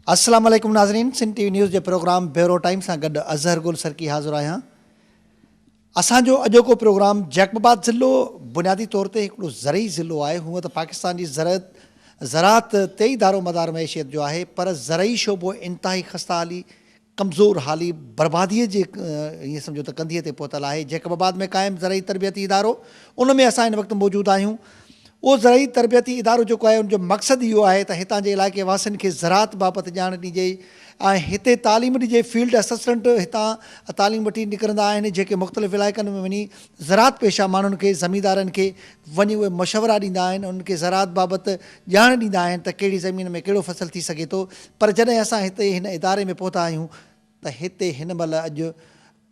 अस्सलाम वालेकुम नाज़रीन, सिंध टीवी न्यूज़ के प्रोग्राम ब्यूरो टाइम से गॾु अज़हर गुल सरकी हाज़िर आहियां। असांजो अॼोको प्रोग्राम जैकबाबाद ज़िलो बुनियादी तौर ते हिकिड़ो ज़रई ज़िलो आहे। हूअं त पाकिस्तान जी ज़रात ते ई दारो मदार मैशियत जो आहे, पर ज़रई शोबो इंतहाई ख़स्ता हाली, कमज़ोर हाली, बर्बादीअ जे ईअं सम्झो त कंधीअ ते पहुतल आहे। जैकबाबाद में क़ाइमु ज़रई तरबियती इदारो, उन में असां हिन वक़्तु मौजूदु आहियूं। उहो ज़रई तरबियती इदारो जेको आहे उनजो मक़सदु इहो आहे त हितां जे इलाइक़े वासियुनि खे ज़रात बाबति ॼाण ॾिजे ऐं हिते तालीम ॾिजे। फील्ड असिस्टेंट हितां तालीम वठी निकिरंदा आहिनि, जेके मुख़्तलिफ़ इलाइक़नि में वञी ज़रात पेशा माण्हुनि खे, ज़मींदारनि खे वञी उहे मशवरा ॾींदा आहिनि, उन्हनि खे ज़रात बाबति ॼाण ॾींदा आहिनि त कहिड़ी ज़मीन में कहिड़ो फ़सुलु थी सघे थो। पर जॾहिं असां हिते हिन इदारे में पहुता आहियूं त हिते हिन महिल अॼु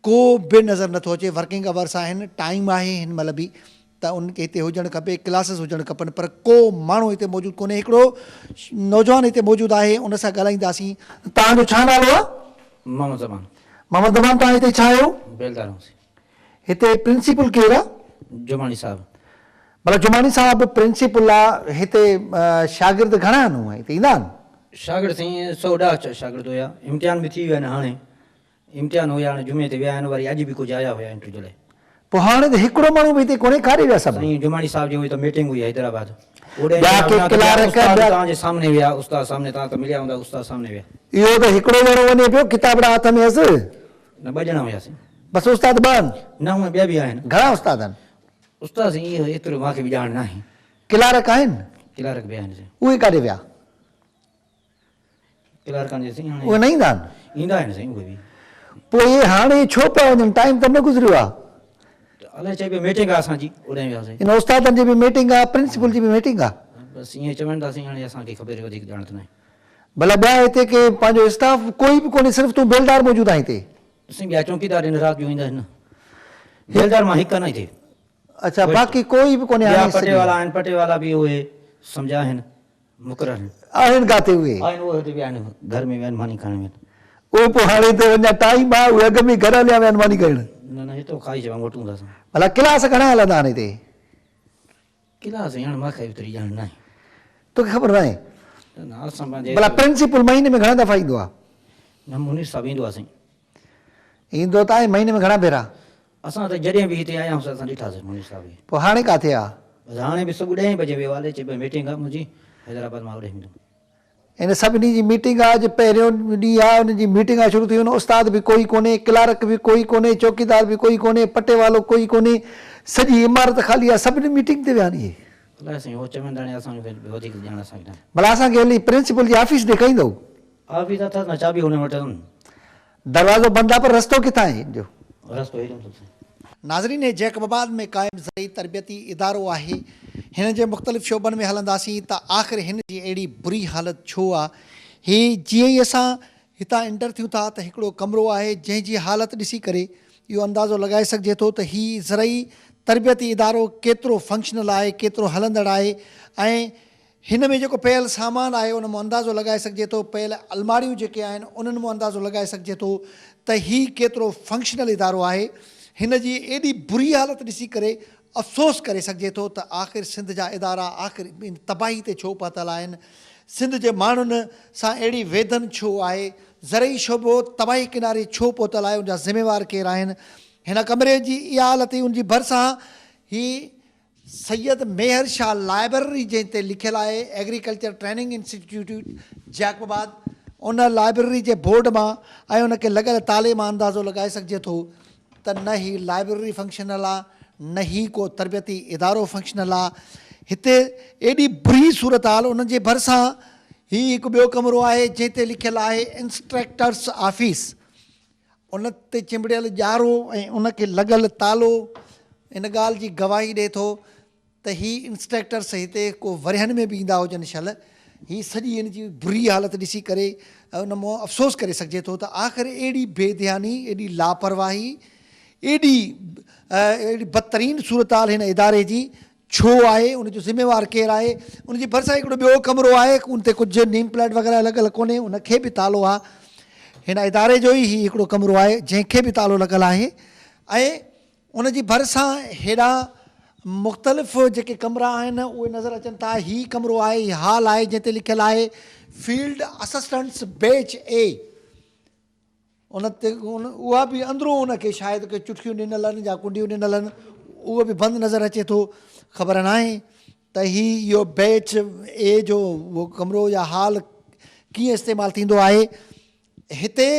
को बि नज़र नथो अचे। वर्किंग आवर्स आहिनि, टाइम आहे हिन महिल बि, त उनखे हिते हुजणु खपे, क्लासिस हुजणु खपनि, पर को माण्हू हिते मौजूदु कोन्हे। हिकिड़ो नौजवान हिते मौजूदु आहे, उन सां ॻाल्हाईंदासीं। तव्हांजो छा नालो आहे? मोहम्मद ज़मान। मोहम्मद ज़मान, तव्हां हिते छा आहियो? बेलदार हूंसी। हिते प्रिंसिपल केरु आहे? जुमानी साहब। भला जुमानी साहब प्रिंसिपल आहे, हिते शागिर्द घणा आहिनि? हुआ हिते ईंदा आहिनि? शागिर्द साईं 110 शागिर्द हुया। इम्तिहान बि थी विया आहिनि। हाणे इम्तिहान हुया, हाणे जुमे ते विया आहिनि, वरी अॼु बि कुझु आया हुया इंटरव्यू लाइ। पोइ हाणे त हिकिड़ो माण्हू बि हिते कोन्हे, काॾे विया सभु? साईं जुमानी साहब जी हुई त मीटिंग हुई हैदराबाद। तव्हांजे सामने विया, उस्ताद सामने, तव्हां त मिलिया हूंदा, उस्ताद सामने विया। इहो त हिकिड़ो ॼणो वञे पियो, किताबड़ा हथ में हुअसि। न 2 ॼणा हुयासीं। बसि उस्ताद 2 आहिनि? न, हूअं ॿिया बि आहिनि। घणा उस्ताद आहिनि? उस्ताद साईं इहो एतिरो मूंखे बि ॼाण न आहे। क्लार्क आहिनि? क्लार्क बि आहिनि साईं। उहे काॾे विया? क्लार्क आहिनि साईं। हाणे उहे न ईंदा आहिनि? ईंदा आहिनि साईं उहे बि। पोइ इहे हाणे छो पिया वञनि? टाइम त न गुज़रियो आहे। अलाए चई पियो मीटिंग आहे असांजी, ओॾे वियासीं। हिन उस्तादनि जी बि मीटिंग आहे, प्रिंसिपल जी बि मीटिंग आहे। बसि ईअं चवनि था साईं, हाणे असांखे ख़बर वधीक ॼाण त न आहे। भला ॿिया हिते के पंहिंजो स्टाफ कोई बि कोन्हे, सिर्फ़ु तूं बेलदार मौजूदु आहे हिते? साईं ॿिया चौकीदार आहिनि, राति जो ईंदा आहिनि। बेलदार मां हिकु न हिते। अच्छा, बाक़ी कोई बि कोन्हे? पटे वाला आहिनि, पटे वाला बि उहे सम्झा आहिनि, मुक़रर आहिनि। काथे उहे आहिनि? उहे हिते बि आहिनि, घर में विया आहिनि मानी खाइण में। उहे पोइ हाणे त अञा टाइम आहे, उहे अॻ में घर हलिया विया आहिनि मानी करणु। न न, हितो खाई चवां वठूं था असां। भला क्लास घणा हलंदा आहिनि हिते? क्लास हाणे मूंखे एतिरी ॼाण न आहे। तोखे ख़बर न आहे? न असां पंहिंजे। भला प्रिंसिपल महीने में घणा दफ़ा ईंदो आहे? न, मुनीर साहब ईंदो आहे साईं। ईंदो त आहे, महीने में घणा भेरा? असां त जॾहिं बि हिते आया आहियूं असां ॾिठासीं मुनीर साहब खे। पोइ हाणे काथे आहे? बसि हाणे बि सुबुह 10 बजे वियो आहे, चए पियो मीटिंग आहे मुंहिंजी हैदराबाद मां, होॾे ईंदुमि। हिन सभिनी जी मीटिंग आहे? अॼु पहिरियों ॾींहुं आहे, हुनजी मीटिंग आहे शुरू थी। हुन उस्ताद बि कोई कोन्हे, क्लार्क बि कोई कोन्हे, चौकीदार बि कोई कोन्हे, पटे वालो कोई कोन्हे, सॼी इमारत ख़ाली आहे, सभिनी मीटिंग ते विया आहिनि इहे। अलाए साईं, उहो चवनि हाणे असांखे वधीक ॼाण असांखे न आहे। भला असांखे हली प्रिंसिपल जी ऑफिस ॾेखारींदव? ऑफिस अथसि न, चाबी हुन वटि अथनि। दरवाज़ो बंदि आहे, पर रस्तो किथां आहे जो? रस्तो हेॾो अथसि। नाज़रीन, जैकबाबाद में क़ाइमु ज़रई तरबियती इदारो आहे। हिन जे मुख़्तलिफ़ शोबनि में हलंदासीं त आख़िर हिन जी अहिड़ी बुरी हालति छो आहे? हीअ जीअं ई असां हितां एंटर थियूं था त हिकिड़ो कमिरो आहे, जंहिंजी हालति ॾिसी करे इहो अंदाज़ो लॻाए सघिजे थो त हीअ ज़रई तरबियती इदारो केतिरो फंक्शनल आहे, केतिरो हलंदड़ आहे। ऐं हिन में जेको पियल सामान आहे उन मां अंदाज़ो लॻाए सघिजे थो, पियल अलमारियूं जेके आहिनि उन्हनि मां अंदाज़ो लॻाए सघिजे थो त हीअ केतिरो फंक्शनल इदारो आहे। हिन जी एॾी बुरी हालति ॾिसी करे अफ़सोस करे सघिजे थो त आख़िर सिंध जा इदारा आख़िर इन तबाही ते छो पहुतल आहिनि, सिंध जे माण्हुनि सां अहिड़ी वेदन छो आहे, ज़रई शोबो तबाही किनारे छो पहुतल आहे, उनजा ज़िम्मेवार केरु आहिनि। हिन कमरे जी इहा हालति, उनजी भरिसां ही सैयद मेहर शाह लाइब्रेरी जंहिं ते लिखियलु आहे, एग्रीकल्चर ट्रेनिंग इंस्टीट्यूट जैकबाबाद, उन लाइब्रेरी जे बोर्ड मां ऐं उनखे लॻियल ताले मां अंदाज़ो लॻाए सघिजे थो त न ही लाइब्रेरी फंक्शनल आहे, न ही को तरबियती इदारो फंक्शनल आहे। हिते एॾी बुरी सूरत हाल, उन जे भरिसां हीउ हिकु ॿियो कमिरो आहे जंहिं ते लिखियलु आहे इंस्ट्रक्टर्स ऑफिस। उन ते चिंबड़ियल ॼारो ऐं उनखे लॻियल तालो इन ॻाल्हि जी गवाही ॾिए थो त हीअ इंस्ट्रक्टर्स हिते को वरियनि में बि ईंदा हुजनि शल। हीअ सॼी हिन जी बुरी हालति ॾिसी करे उन मां अफ़सोस करे सघिजे थो त आख़िर अहिड़ी बेध्यानी, एॾी लापरवाही, एॾी बदतरीन सूरत हाल हिन इदारे जी छो आहे, उनजो ज़िम्मेवार केरु आहे। उनजी भरिसां हिकिड़ो ॿियो कमिरो आहे, उन ते कुझु नेम प्लेट वग़ैरह लॻियल कोन्हे, उनखे बि तालो आहे। हिन इदारे जो ई हीउ हिकिड़ो कमिरो आहे जंहिंखे बि तालो लॻियल आहे। ऐं उनजी भरिसां हेॾा मुख़्तलिफ़ जेके कमरा आहिनि उहे नज़र अचनि था। ही कमरो आहे, ही हॉल आहे जंहिं ते लिखियलु आहे फील्ड असिस्टेंट्स बैच ए। उन ते उहा बि अंदरूं उनखे शायदि के चुटकियूं ॾिनल आहिनि या कुंडियूं ॾिनल आहिनि, उहो बि बंदि नज़र अचे थो। ख़बर न आहे त इहो बैच ए जो उहो कमरो या हॉल कीअं इस्तेमालु थींदो आहे। हिते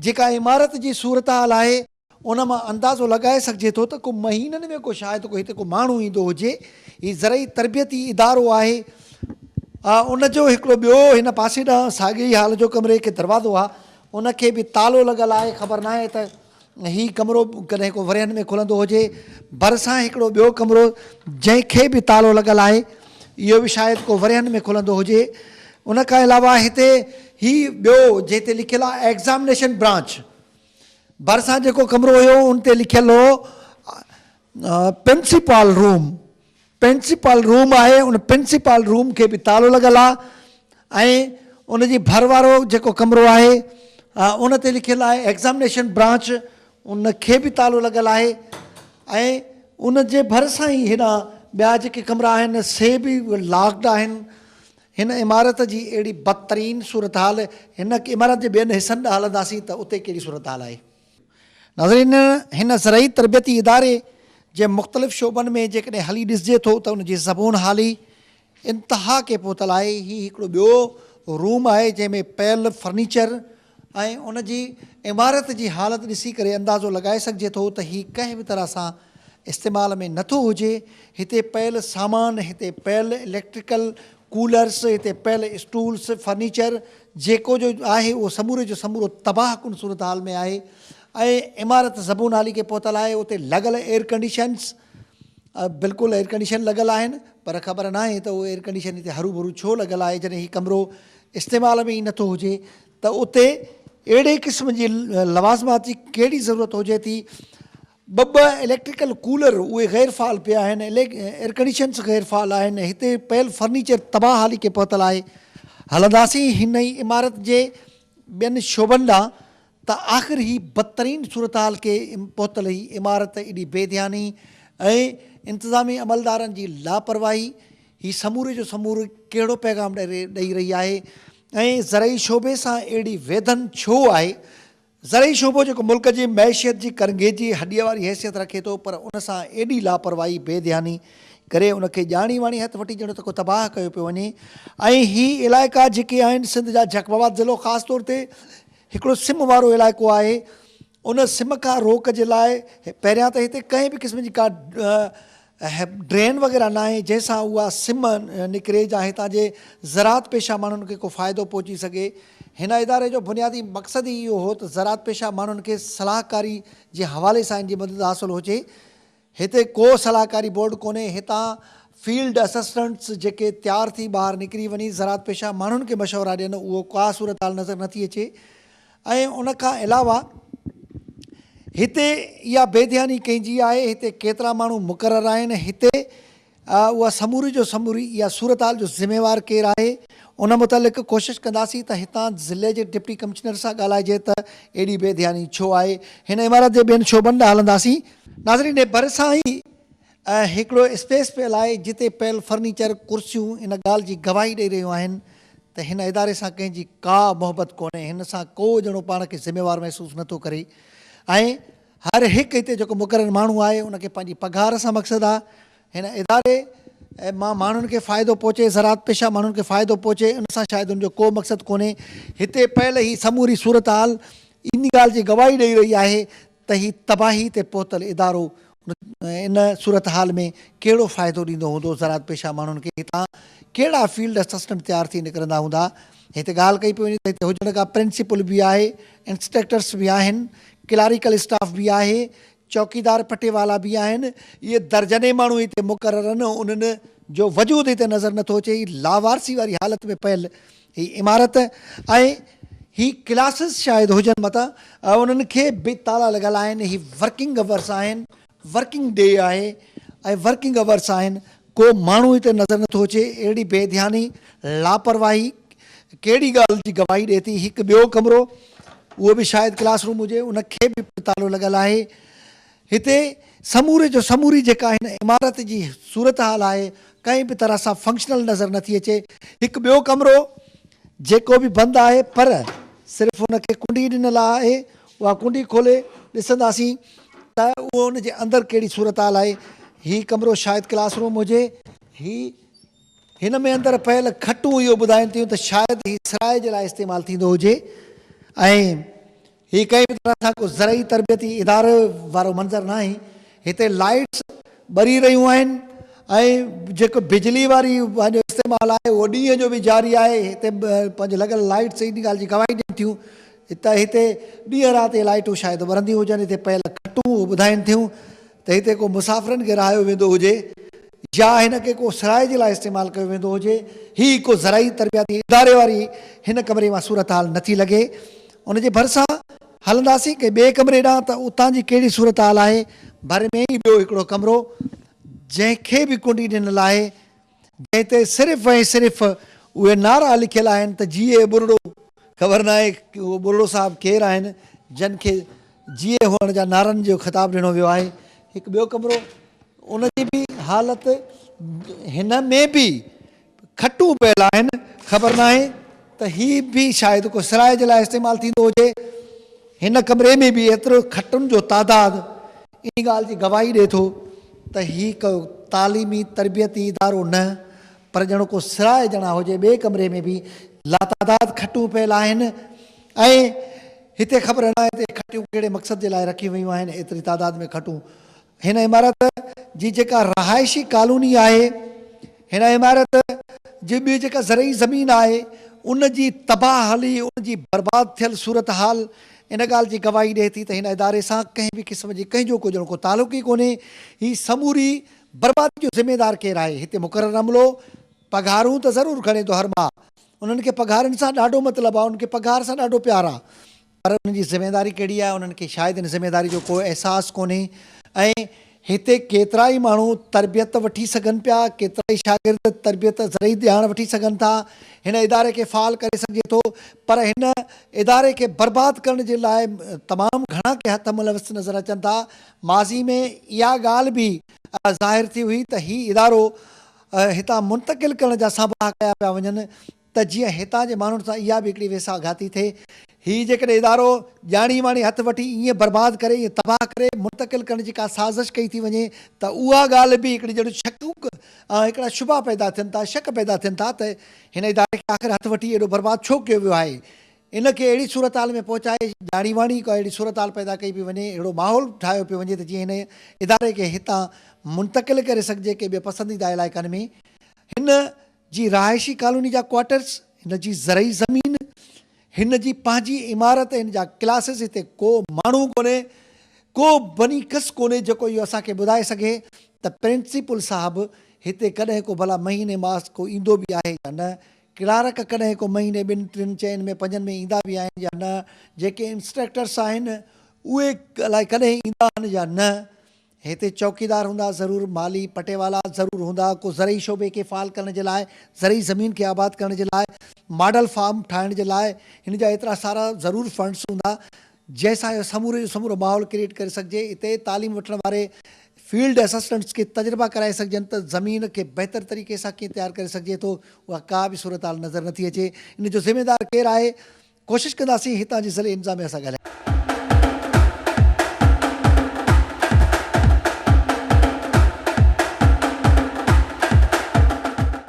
जेका इमारत जी सूरत हाल आहे उन मां अंदाज़ो लॻाए सघिजे थो त को महीननि में को शायदि को हिते को माण्हू ईंदो हुजे। हीउ ज़रई तरबियती इदारो आहे। उनजो हिकिड़ो ॿियो हिन पासे ॾांहुं साॻिए हाल जो कमरे खे दरवाज़ो आहे, उनखे बि तालो लॻल आहे। ख़बर न आहे त हीउ कमरो कॾहिं को वरियनि में खुलंदो हुजे। भरिसां हिकिड़ो ॿियो कमरो जंहिंखे बि तालो लॻल आहे, इहो बि शायदि को वरियनि में खुलंदो हुजे। उन खां अलावा हिते हीउ ॿियो जंहिं ते लिखियलु आहे एग्ज़ामिनेशन ब्रांच। भरिसां जेको कमरो हुयो उन ते लिखियलु हो प्रिंसिपल रूम। प्रिंसिपल रूम आहे, उन प्रिंसिपल रूम खे बि तालो लॻल आहे। ऐं उनजी भर वारो जेको कमरो आहे उन ते लिखियलु आहे एग्ज़ामिनेशन ब्रांच, उनखे बि तालो लॻल आहे। ऐं उन जे भरिसां ई हेॾा ॿिया जेके कमरा आहिनि से बि लॉक्ड आहिनि। हिन इमारत जी अहिड़ी बदतरीन सूरत हाल, हिन इमारत जे ॿियनि हिसनि ॾांहुं हलंदासीं त उते कहिड़ी सूरत हाल आहे। नाज़रीन, हिन ज़रई तरबियती इदारे जे मुख़्तलिफ़ शोबनि में जेकॾहिं हली ॾिसिजे थो त उनजी ज़बून हाली इंतिहा के पहुतल आहे। हीउ हिकिड़ो ॿियो रूम आहे जंहिंमें पयल फर्नीचर ऐं उनजी इमारत जी हालति ॾिसी करे अंदाज़ो लॻाए सघिजे थो त हीउ कंहिं बि तरह सां इस्तेमाल में नथो हुजे। हिते पयल सामान, हिते पयल इलेक्ट्रिकल कूलर्स, हिते पयल स्टूल्स, फर्नीचर जेको जो आहे उहो समूरे जो समूरो तबाह कुन सूरत हाल में आहे। ऐं इमारत ज़बून हाली के पहुतल आहे। उते लॻल एयर कंडीशन्स, बिल्कुलु एयर कंडीशन लॻल आहिनि, पर ख़बर न आहे त उहो एयर कंडीशन हिते हरू भरू छो लॻल आहे जॾहिं हीउ कमरो इस्तेमाल में ई नथो हुजे। त उते अहिड़े क़िस्म जी लवाज़मात जी कहिड़ी ज़रूरत हुजे थी। ॿ इलेक्ट्रिकल कूलर उहे गैर फ़ाल पिया आहिनि, एयर कंडीशन्स गैर फ़ाल आहिनि, हिते पयल फर्नीचर तबाह हाली के पहुतल आहे। हलंदासीं हिन ई इमारत जे ॿियनि शोबनि ॾांहुं त आख़िर ही बदतरीन सूरत हाल के पहुतल ही इमारत, एॾी बेध्यानी ऐं इंतिज़ामी अमलदारनि जी लापरवाही, ही समूरे जो समूरो कहिड़ो पैगाम ॾेई रही आहे। ऐं ज़रई शोबे सां अहिड़ी वेधन छो आहे। ज़रई शोबो जेको मुल्क जी मैशियत जी करंगेजी हॾीअ वारी हैसियत रखे थो, पर उन सां एॾी लापरवाही बेध्यानी करे उनखे ॼाणी वाणी हथु वठी ॼणो त को तबाह कयो पियो वञे। ऐं ही इलाइक़ा जेके आहिनि सिंध जा, जकबाबाद ज़िलो ख़ासि तौर ते हिकिड़ो सिम वारो इलाइक़ो आहे। उन सिम खां रोक जे लाइ पहिरियां त हिते कंहिं बि क़िस्म जी का ड्रेन वग़ैरह न आहे जंहिंसां उहा सिम निकिरे या हितां जे ज़रात पेशा माण्हुनि खे को फ़ाइदो पहुची सघे। हिन इदारे जो बुनियादी मक़सदु ई इहो हो त ज़रात पेशा माण्हुनि खे सलाहकारी जे हवाले सां इन जी मदद हासिलु हुजे। हिते को सलाहकारी बोर्ड कोन्हे। हितां फील्ड असिस्टेंट्स जेके तयारु थी ॿाहिरि निकिरी वञी ज़रात पेशा माण्हुनि खे मशवरा ॾियनि, उहो का सूरत हाल नज़र नथी अचे। ऐं उन खां अलावा हिते इहा बेध्यानी कंहिंजी आहे। हिते केतिरा माण्हू मुक़ररु आहिनि, हिते उहा समूरी जो समूरी इहा सूरत हाल जो ज़िम्मेवारु केरु आहे, उन मुतलिक़ कोशिशि कंदासीं त हितां ज़िले जे डिप्टी कमिश्नर सां ॻाल्हाइजे त एॾी बेध्यानी छो आहे। हिन इमारत जे ॿियनि शोबनि ॾांहुं हलंदासीं। नाज़रीन, भरिसां ई हिकिड़ो स्पेस पियल आहे जिते पियल फर्नीचर, कुर्सियूं इन ॻाल्हि जी गवाही ॾेई रहियूं आहिनि त हिन इदारे सां कंहिंजी का मोहबत कोन्हे, हिन सां को ॼणो पाण खे ज़िम्मेवारु महसूसु नथो करे। ऐं हर हिकु हिते जेको मुक़ररु माण्हू आहे उनखे पंहिंजी पघार सां मक़सदु आहे। हिन इदारे मां माण्हुनि खे फ़ाइदो पहुचे, ज़रात पेशा माण्हुनि खे फ़ाइदो पहुचे, उन सां शायदि उनजो को मक़सदु कोन्हे। हिते पयल ही समूरी सूरत हाल इन ॻाल्हि जी गवाही ॾेई रही आहे त ही तबाही ते पहुतल इदारो इन सूरत हाल में कहिड़ो फ़ाइदो ॾींदो हूंदो ज़रात पेशा माण्हुनि खे। हितां कहिड़ा फील्ड असिस्टेंट तयारु थी निकिरंदा हूंदा। हिते ॻाल्हि कई पई वञे त हिते हुजण खां प्रिंसिपल बि आहे, इंस्ट्रक्टर्स बि आहिनि, क्लारिकल स्टाफ बि आहे, चौकीदार पटेवाला बि आहिनि। इहे दर्जने माण्हू हिते मुक़ररु आहिनि, उन्हनि जो वजूद हिते नज़र नथो अचे। हीअ लावारसी वारी हालति में पयल हीअ इमारत ऐं ही क्लासिस शायदि हुजनि मथां, उन्हनि खे बि ताला लॻल आहिनि। ही वर्किंग अवर्स आहिनि, वर्किंग डे आहे ऐं वर्किंग अवर्स आहिनि। को माण्हू हिते नज़र नथो अचे। अहिड़ी बेध्यानी, लापरवाही कहिड़ी ॻाल्हि जी गवाही ॾिए थी। हिकु ॿियो कमिरो, उहो बि शायदि क्लासरूम हुजे, उनखे बि तालो लॻल आहे। हिते समूरे जो समूरी जेका हिन इमारत जी सूरत हाल आहे कंहिं बि तरह सां फंक्शनल नज़र नथी अचे। हिकु ॿियो कमिरो जेको बि बंदि आहे पर सिर्फ़ु हुनखे कुंडी ॾिनल आहे, उहा कुंडी खोले ॾिसंदासीं त उहो हुनजे अंदरि कहिड़ी सूरत हाल आहे। हीउ कमिरो शायदि क्लासरूम हुजे, हिन में अंदरि पयल खटूं इहो ॿुधाइनि थियूं त शायदि हीउ सराए जे लाइ इस्तेमालु थींदो हुजे। ऐं हीउ कंहिं बि तरह सां को ज़रई तरबियती इदारे वारो मंज़र न आहे। हिते लाइट्स ॿरी रहियूं आहिनि ऐं जेको बिजली वारी पंहिंजो इस्तेमालु आहे उहो ॾींहं जो बि जारी आहे। हिते पंहिंजो लॻल लाइट्स इन ॻाल्हि जी गवाही ॾियनि थियूं त हिते ॾींहं राति लाइटूं शायदि ॿरंदियूं हुजनि। हिते पयल खटूं ॿुधाइनि थियूं त हिते को मुसाफ़िरनि खे रहायो वेंदो हुजे या हिनखे को सराए जे लाइ इस्तेमालु कयो वेंदो हुजे। हीअ को ज़रई तरबियाती इदारे वारी हिन कमरे मां सूरत हाल नथी लॻे। उनजे भरिसां हलंदासीं के ॿिए कमरे ॾांहुं त उतां जी कहिड़ी सूरत हाल आहे। भर में ई ॿियो हिकिड़ो कमिरो जंहिंखे बि कुंडी ॾिनल आहे, जंहिं ते सिर्फ़ु ऐं सिर्फ़ु उहे नारा लिखियल आहिनि त जीए बुरड़ो। ख़बर न आहे की उहो बुरड़ो साहिबु केरु आहिनि जिन खे जीए हुअण जा नारनि जो ख़िताबु ॾिनो वियो आहे। हिकु ॿियो कमिरो उनजी बि हालति हिन में बि खटूं पियल आहिनि। ख़बर न आहे त हीअ बि शायदि को सराए जे लाइ इस्तेमालु थींदो हुजे। हिन कमरे में बि एतिरो खटुनि जो तादादु इन ॻाल्हि जी गवाही ॾिए थो त हीअ को तालीमी तरबियती इदारो न पर ॼणो को सराए ॼणा हुजे। ॿिए कमरे में बि लातादाद खटूं पियल आहिनि ऐं हिते ख़बर न आहे त खटियूं कहिड़े मक़सद जे लाइ रखी वियूं आहिनि। एतिरी तादाद में खटूं हिन इमारत जी जेका रहाइशी कॉलोनी आहे, हिन इमारत जी ॿी जेका ज़रई ज़मीन आहे उन जी तबाहली, उन जी बर्बादु थियल सूरत हाल इन ॻाल्हि जी गवाही ॾिए थी त हिन इदारे सां कंहिं बि क़िस्म जी कंहिंजो को ॼणो को तालुक़ ई कोन्हे। हीअ समूरी बर्बादी जो ज़िमेदार केरु आहे? हिते मुक़ररु अमलो पघारूं त ज़रूरु खणे थो हर माह, उन्हनि खे पघारनि सां ॾाढो मतिलबु आहे, उन्हनि खे पघार सां ॾाढो प्यारु आहे, पर उन्हनि जी ज़िमेदारी कहिड़ी आहे उन्हनि खे शायदि इन ज़िमेदारी जो को अहसासु कोन्हे। ऐं हिते केतिरा ई माण्हू तरबियत वठी सघनि पिया, केतिरा ई शागिर्द तरबियत ज़रई ॼाण वठी सघनि था, हिन इदारे खे फ़ाल करे सघिजे थो। पर हिन इदारे खे बर्बादु करण जे लाइ तमामु घणा के हथ मुलविस नज़र अचनि था। माज़ी में इहा ॻाल्हि बि ज़ाहिर थी हुई त हीउ इदारो हितां मुंतक़िल करण जा साबा कया पिया वञनि त जीअं हितां जे माण्हुनि सां इहा बि हिकिड़ी वेसाघाती थिए। हीअ जेकॾहिं इदारो ॼाणी वाणी हथु वठी ईअं बर्बादु करे, ईअं तबाह करे मुंतक़िल करण जी का साज़िश कई थी वञे त उहा ॻाल्हि बि हिकिड़ी ॼण शकूक हिकिड़ा शुबा पैदा थियनि था, शक पैदा थियनि था त हिन इदारे खे आख़िर हथु वठी एॾो बर्बादु छो कयो वियो आहे। इन खे अहिड़ी सूरत हाल में पहुचाए ॼाणी वाणी का अहिड़ी सूरत हाल पैदा कई पई वञे, अहिड़ो माहौल ठाहियो पियो वञे त जीअं हिन इदारे खे हितां मुंतक़िल करे सघिजे के ॿिए पसंदीदा इलाइक़नि में। हिन जी रहाइशी कॉलोनी जा क्वार्टर्स, हिन जी ज़रई ज़मीन, हिन जी पंहिंजी इमारत, हिन जा क्लासिस, हिते को माण्हू कोन्हे, को बनी कस कोन्हे जेको इहो असांखे ॿुधाए सघे त प्रिंसिपल साहिबु हिते कॾहिं को भला महीने मास को ईंदो बि आहे या न, क्लार्क कॾहिं को महीने ॿिनि टिनि चइनि में पंजनि में ईंदा बि आहिनि या न, जेके इंस्ट्रक्टर्स आहिनि उहे अलाए कॾहिं ईंदा आहिनि या न। हिते चौकीदार हूंदा ज़रूरु, माली पटेवाला ज़रूरु हूंदा, को ज़रई शोबे खे फ़ाल करण जे लाइ, ज़रई ज़मीन खे आबाद करण जे लाइ, मॉडल फार्म ठाहिण जे लाइ हिन जा एतिरा सारा ज़रूरु फंड्स हूंदा जंहिंसां इहो समूरे जो समूरो माहौल क्रिएट करे सघिजे। हिते तालीम वठण वारे फील्ड असिस्टेंट्स खे तजुर्बा कराए सघजनि त ज़मीन खे बहितर तरीक़े सां कीअं तयारु करे सघिजे थो, उहा का बि सूरत हाल नज़र नथी अचे। इन जो ज़िमेदार केरु आहे? कोशिशि कंदासीं हितां जी ज़िले इंतिज़ामिया सां ॻाल्हायूं।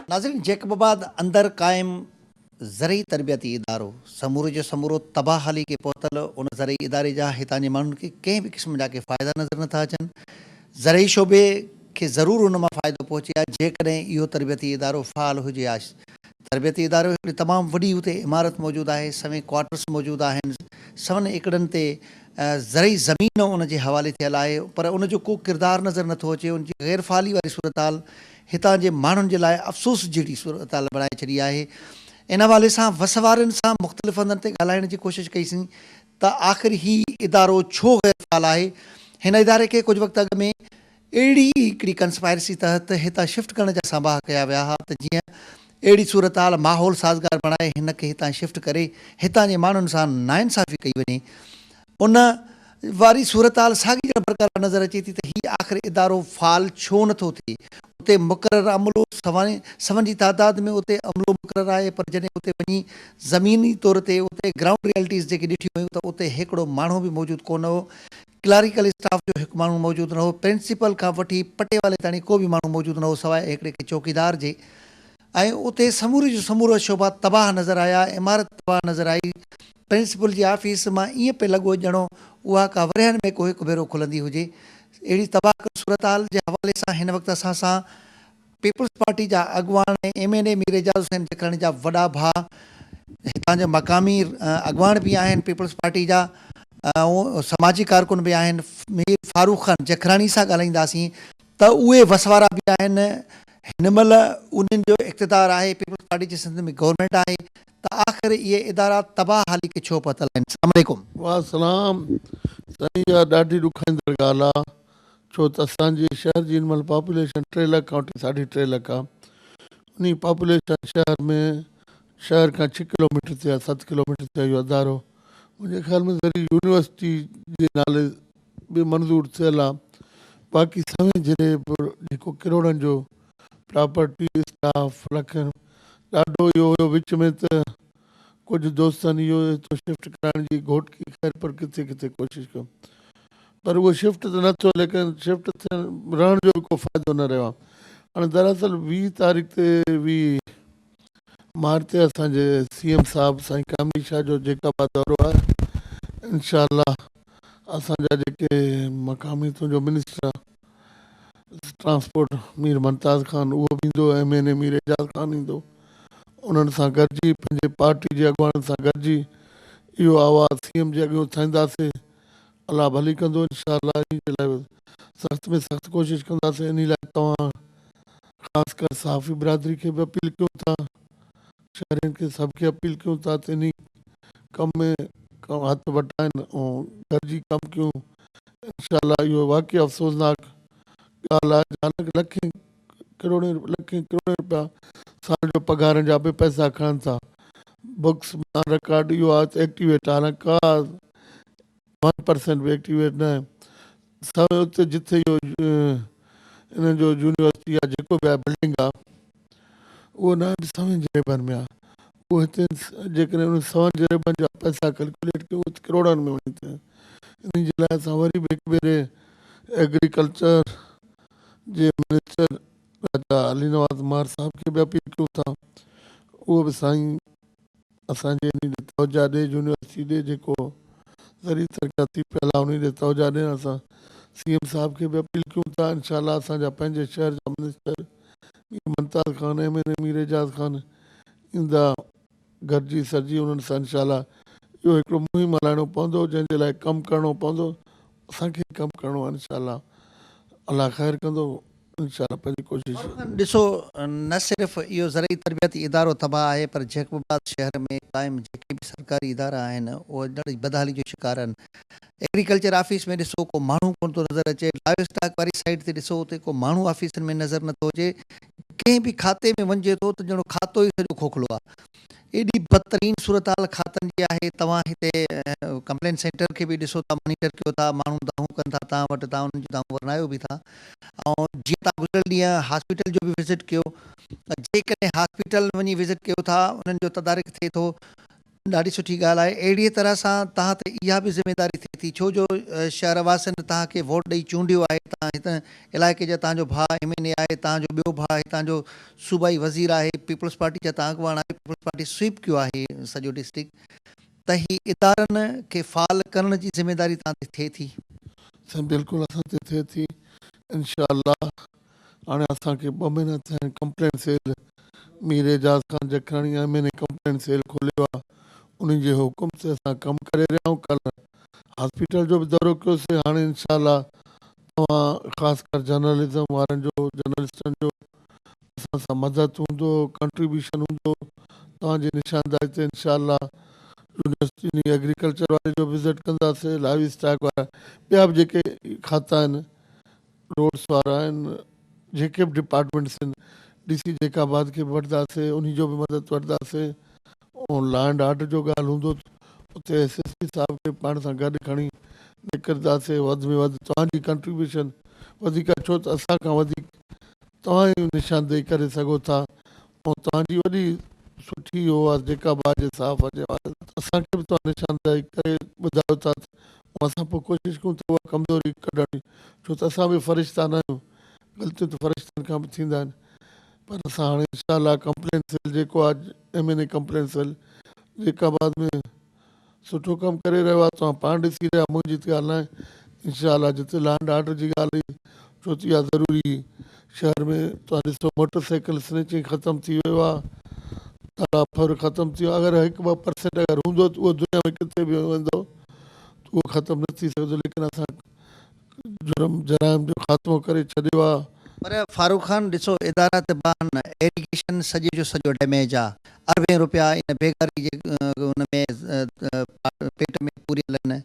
नाज़रीन, जैकबाबाद अंदरि क़ाइमु ज़रई तरबियती इदारो समूरे जो समूरो तबाहली खे पहुतल उन ज़रई इदारे जा हितां जे माण्हुनि खे कंहिं बि क़िस्म जा के फ़ाइदा नज़र नथा अचनि। ज़रई शोबे खे ज़रूरु उन मां फ़ाइदो पहुचे आहे जेकॾहिं इहो तरबियती इदारो फ़ाल हुजे आहे। तरबियती इदारो हिकिड़ी तमामु वॾी हुते इमारत मौजूदु आहे, सवें क्वार्टर्स मौजूदु आहिनि, सवनि एकड़नि ते ज़रई ज़मीन उन जे हवाले थियल आहे, पर उन जो को किरदारु नज़र नथो अचे। उन जी ग़ैर फ़ाली वारी सूरत हाल हितां जे माण्हुनि जे लाइ अफ़सोस जहिड़ी सूरत हाल बणाए छॾी आहे। इन हवाले सां वसवारनि सां मुख़्तलिफ़ हंधनि ते ॻाल्हाइण जी कोशिशि कईसीं त आख़िर हीउ इदारो छो ग़ैर फ़ाल आहे। हिन इदारे खे कुझु वक़्तु अॻु में अहिड़ी हिकिड़ी कंस्पायरेसी तहत हितां शिफ्ट करण जा साबाह कया विया हुआ त जीअं अहिड़ी सूरत हाल माहौल साज़गार बणाए हिन खे हितां शिफ्ट करे हितां जे माण्हुनि सां नाइंसाफ़ी कई वञे। उन वारी सूरत हाल साॻी ॼण बरक़रार नज़र अचे थी त हीउ आख़िर इदारो फाल छो नथो थिए। उते मुक़ररु अमलो सवनि जी तादाद में उते अमलो मुक़ररु आहे, पर जॾहिं उते वञी ज़मीनी तौर ते उते ग्राउंड रियलिटीज़ जेके ॾिठियूं हुयूं त उते हिकिड़ो माण्हू बि मौजूदु कोन हो, क्लरिकल स्टाफ जो हिकु माण्हू मौजूदु न हो, प्रिंसिपल खां वठी पटे वाले ताईं को बि माण्हू मौजूदु न हो सवाइ हिकिड़े के चौकीदार जे। ऐं उते समूरे जो समूरो शोभा तबाह नज़र आया, इमारत तबाह नज़र आई। प्रिंसिपल जी ऑफिस मां ईअं पियो लॻो ॼणो उहा का वरियनि में को हिकु भेरो खुलंदी हुजे। अहिड़ी तबाह सूरत हाल जे हवाले सां हिन वक़्तु असां सां पीपल्स पार्टी जा अॻवान MNA मीर एजाज़ हुसैन जखरानी जा वॾा भाउ, हितां जा मक़ामी अॻवान बि आहिनि पीपल्स पार्टी जा, ऐं समाजी कारकुन बि आहिनि, मीर फारूक ख़ान जखरानी सां ॻाल्हाईंदासीं त उहे वसवारा बि आहिनि। हिन महिल उन्हनि जो इक़्तिदार आहे, पीपल्स पार्टी जी सिंध में गवर्नमेंट आहे, त आख़िर इहे इदारा तबाह हाली खे छो पतल आहिनि? अस्सलाम वालेकुम। वाह सलाम। साईं इहा ॾाढी ॾुखाईंदड़ ॻाल्हि आहे, छो त असांजे शहर जी हिन महिल पॉपुलेशन 3 लख खां वठी 3.5 लख आहे। उन पॉपुलेशन शहर खां 6 किलोमीटर ते आहे, 7 किलोमीटर ते इहो अदारो मुंहिंजे ख़्याल में ज़री यूनिवर्सिटी जे नाले बि मंज़ूरु थियल आहे। बाक़ी समय जॾहिं जेको किरोड़नि जो प्रॉपर्टी स्टाफ रखनि, ॾाढो इहो हुयो विच में त कुझु दोस्तनि इहो हितो शिफ्ट कराइण जी घोट की ख़ैर पर किथे किथे कोशिशि कयो, पर उहो शिफ्ट त न थियो, लेकिन शिफ्ट थियण रहण जो बि को फ़ाइदो न रहियो आहे। हाणे दरअसल 20 तारीख़ ते बि मार्च ते असांजे CM साहिबु साईं कामली शाह जो जेकाबाद दौरो आहे। इंशाअल्लाह असांजा जेके मक़ामी तुंहिंजो मिनिस्टर ट्रांसपोर्ट मीर मुमताज़ ख़ान उहो बि ईंदो, MNA मीर एजाज़ ख़ान ईंदो, उन्हनि सां गॾिजी पंहिंजे पार्टी जे अॻुवाननि सां गॾिजी इहो आवाज़ु CM जे अॻियां उथाईंदासीं। अलाह भली कंदो इंशाअल्लाह। इन जे लाइ सख़्त में सख़्तु कोशिशि कंदासीं। इन लाइ तव्हां ख़ासि कर सहाफ़ी बिरादरी खे बि अपील कयूं था, शहरनि खे सभु खे अपील कयूं था त इन कम में हथु वटाइनि ऐं गॾिजी कमु कयूं। इंशाअल्लाह इहो वाक़ई अफ़सोसनाक ॻाल्हि आहे। लखें करोड़े रुपया साल जो पघारनि जा बि पैसा खणनि था। बुक्स मां रिकॉर्ड इहो आहे त एक्टिवेट आहे, का 1% बि एक्टिवेट न आहे। सभु उते जिथे इहो इन्हनि जो यूनिवर्सिटी आहे जेको बि आहे बिल्डिंग आहे, उहो न आहे सवनि जे रेबन में आहे। उहो हिते जेकॾहिं उन सवनि जे रेबन जा पैसा कैलकुलेट कयूं त करोड़नि में वञी थिए। इन जे लाइ असां वरी बि हिकु भेरे एग्रीकल्चर जे मिनिस्टर राजा अली नवाज़ मार साहब खे बि अपील कयूं था, उहो बि साईं असांजे इन ॾे तवजा ॾे, यूनिवर्सिटी ॾे जेको ज़री तरक़ी पियल आहे उन ॾे तवजा ॾियण। असां CM साहिब खे बि अपील कयूं था। इंशाअल्लाह असांजा पंहिंजे शहर जा मिनिस्टर मीर मुमताज़ ख़ान, MNA मीर एजाज़ ख़ान ईंदा, गॾिजी सॾिजी उन्हनि सां इंशाअल्लाह इहो हिकिड़ो मुहिम हलाइणो पवंदो, जंहिंजे लाइ कमु करिणो पवंदो। असांखे कमु करिणो आहे इंशाअल्लाह। अलाह ख़ैर कंदो इंशाअल्लाह पंहिंजी कोशिशि। ॾिसो, न सिर्फ़ु इहो ज़रई तरबियती इदारो तबाह आहे, पर जैकबाबाद शहर में क़ाइमु जेके बि सरकारी इदारा आहिनि उहे ॾाढी बदहाली जो शिकार आहिनि। एग्रीकल्चर ऑफिस में ॾिसो को माण्हू कोन थो नज़र अचे, लाइव स्टॉक वारी साइड ते ॾिसो उते को माण्हू ऑफिसनि में नज़र नथो अचे, कंहिं बि खाते में वञिजे थो त ॼणो खातो ई सॼो खोखलो आहे। एॾी बदतरीन सूरत हाल खातनि जी आहे। तव्हां हिते कंप्लेन सेंटर खे बि ॾिसो था, मॉनिटर कयो था, माण्हू दाहूं कनि था तव्हां वटि, तव्हां उन्हनि जी दाहूं वरनायो बि था। ऐं जीअं तव्हां गुज़िरियल ॾींहं हॉस्पिटल जो बि विज़िट कयो, जेकॾहिं हॉस्पिटल वञी विज़िट कयो था उन्हनि जो तदारक थिए थो, ॾाढी सुठी ॻाल्हि आहे। अहिड़ीअ तरह सां तव्हां ते इहा बि ज़िमेदारी थिए थी, छो जो शहर वासियुनि तव्हांखे वोट ॾेई चूंडियो आहे। तव्हां हितां इलाइक़े जा तव्हांजो भाउ MNA आहे, तव्हांजो ॿियो भाउ हितां जो सूबाई वज़ीर आहे, पीपल्स पार्टी जा तव्हां अॻुवान आहे, पीपल्स पार्टी स्वीप कयो आहे सॼो डिस्ट्रिक्ट, त ही इदारनि खे फ़ाल करण जी ज़िमेदारी तव्हां ते थिए थी? बिल्कुलु असां ते थिए थी इंशाअल्लाह। हाणे असांखे 2 महीना थिया आहिनि complaint cell Mir Ejaz Khan Jakhrani MNA complaint cell खोलियो आहे। उन जे हुकुम ते असां कमु करे रहिया आहियूं। कल्ह हॉस्पिटल जो बि दौरो कयोसीं। हाणे इंशाअल्लाह तव्हां ख़ासि कर जर्नलिज़म वारनि जो, जर्नलिस्टनि जो असां सां मदद हूंदो, कंट्रीब्यूशन हूंदो तव्हांजी निशानदारी ते। इंशाअल्लाह यूनिवर्सिटी एग्रीकल्चर वारे जो विज़िट कंदासीं, लाइव स्टॉक वारा ॿिया बि जेके खाता आहिनि, रोड्स वारा आहिनि, जेके बि डिपार्टमेंट्स आहिनि, DC जेकाबाद खे बि वठंदासीं, उन जो बि मदद वठंदासीं। ऐं लॉ एंड ऑर्डर जो ॻाल्हि हूंदो उते SSP साहिब खे पाण सां गॾु खणी निकिरंदासीं वधि में वधि तव्हांजी कंट्रीब्यूशन वधीक छो त असां खां वधीक तव्हां ई निशानदेही करे सघो था ऐं तव्हांजी वॾी सुठी हो आहे जेका बाज साफ़ अचे असांखे बि तव्हां निशानदेही करे ॿुधायो था ऐं असां पोइ कोशिशि कयूं त उहा कमज़ोरी कढणी छो त असां बि फ़रिश्ता न आहियूं ग़लतियूं त फ़रिश्तनि खां बि थींदा आहिनि पर असां हाणे इनशा कंप्लेन सेल जेको आहे MNA कंप्लेन सेल जेका बाद में सुठो कमु करे रहियो आहे तव्हां पाण ॾिसी रहिया मुंहिंजी त ॻाल्हि न आहे इनशा जिते लैंड ऑर्डर जी ॻाल्हि हुई छो त इहा ज़रूरी शहर में तव्हां ॾिसो मोटरसाइकिल स्नैचिंग ख़तमु थी वियो आहे ॾाढा फर ख़तमु थी वियो आहे अगरि 1-2% अगरि हूंदो त उहो दुनिया में किथे बि वेंदो त उहो ख़तमु न थी सघंदो लेकिन असां जुर्म जराइम जो ख़ात्मो करे छॾियो आहे पर फारूक खान ॾिसो इदारा ते बान एरीगेशन सॼे जो सॼो डैमेज आहे अरबे रुपया इन बेकारी जे उन में पेट में पूरियल आहिनि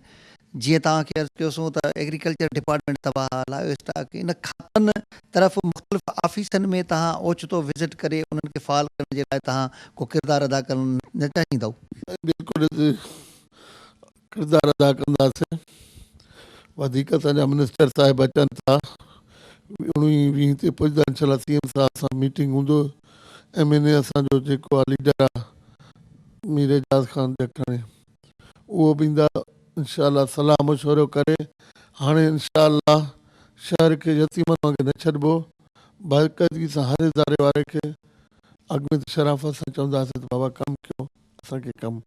जीअं तव्हांखे अर्ज़ु कयोसीं त एग्रीकल्चर डिपार्टमेंट तबाह लायो स्टॉक इन खातनि तरफ़ मुख़्तलिफ़ ऑफिसनि में तव्हां ओचितो विज़िट करे उन्हनि खे फाल करण जे लाइ तव्हां को किरदारु अदा करणु न चाहींदव? बिल्कुलु किरदारु अदा कंदासीं वधीक असांजा मिनिस्टर साहिब अचनि था 19-20 ते पुॼंदा इनशाला CM सां असां मीटिंग हूंदो MNA असांजो जेको आहे लीडर आहे मीर एजाज़ ख़ान जखणी उहो बि ईंदा इनशा सलाह मशवरो करे हाणे इनशा शहर खे यतीमनि वांगुरु न छॾिबो बाक़ाइदगी सां हर इदारे वारे खे अॻिमें शराफ़त सां चवंदासीं त बाबा कमु कयो असांखे कमु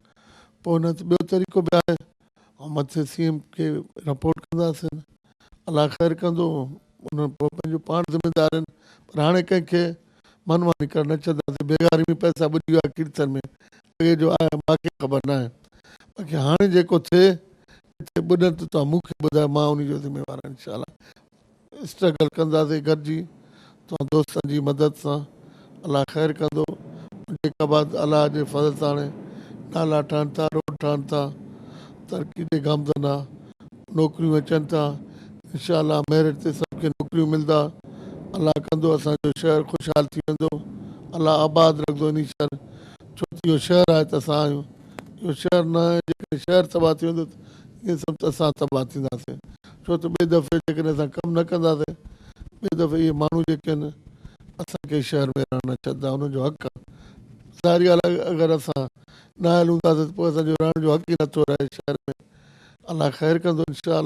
पोइ न त ॿियो तरीक़ो बि आहे ऐं मथे CM खे रिपोर्ट कंदासीं अलाह ख़ैर कंदो उन्हनि पोइ पंहिंजो पाण ज़िमेदार आहिनि पर हाणे कंहिंखे मनमानी करणु न छॾंदासीं बेगारी में पैसा ॿुॾी विया कीर्तन में अॻे जो आहे मूंखे ख़बर न आहे बाक़ी हाणे जेको थिए हिते ॿुॾनि त तव्हां मूंखे ॿुधायो मां उनजो ज़िम्मेवार आहियां इनशा स्ट्रगल कंदासीं गॾिजी तव्हां दोस्तनि जी मदद सां अलाह ख़ैर कंदो जेका बाद अलाह जे फज़ल सां हाणे नाला ठहनि था रोड ठहनि था तरक़ी जे गामदन आहे नौकरियूं अचनि था इनशा मेरिट ते सभु खे नौकरियूं मिलंदा अलाह कंदो असांजो शहर ख़ुशहाल थी वेंदो अलाह आबाद रखंदो इन शहर छो त इहो शहर आहे त असां आहियूं इहो शहर न आहे जेकॾहिं शहर तबाह थी वेंदो त इहे सभु त असां तबाह थींदासीं छो त ॿिए दफ़े जेकॾहिं असां कमु न कंदासीं ॿिए दफ़े इहे माण्हू जेके आहिनि असांखे शहर में रहणु न छॾंदा उन्हनि जो हक़ु आहे ज़ाहिरी ॻाल्हि आहे अगरि असां न हलूं था त पोइ असांजो रहण जो हक़ु ई नथो रहे शहर में अलाह ख़ैर कंदो इनशा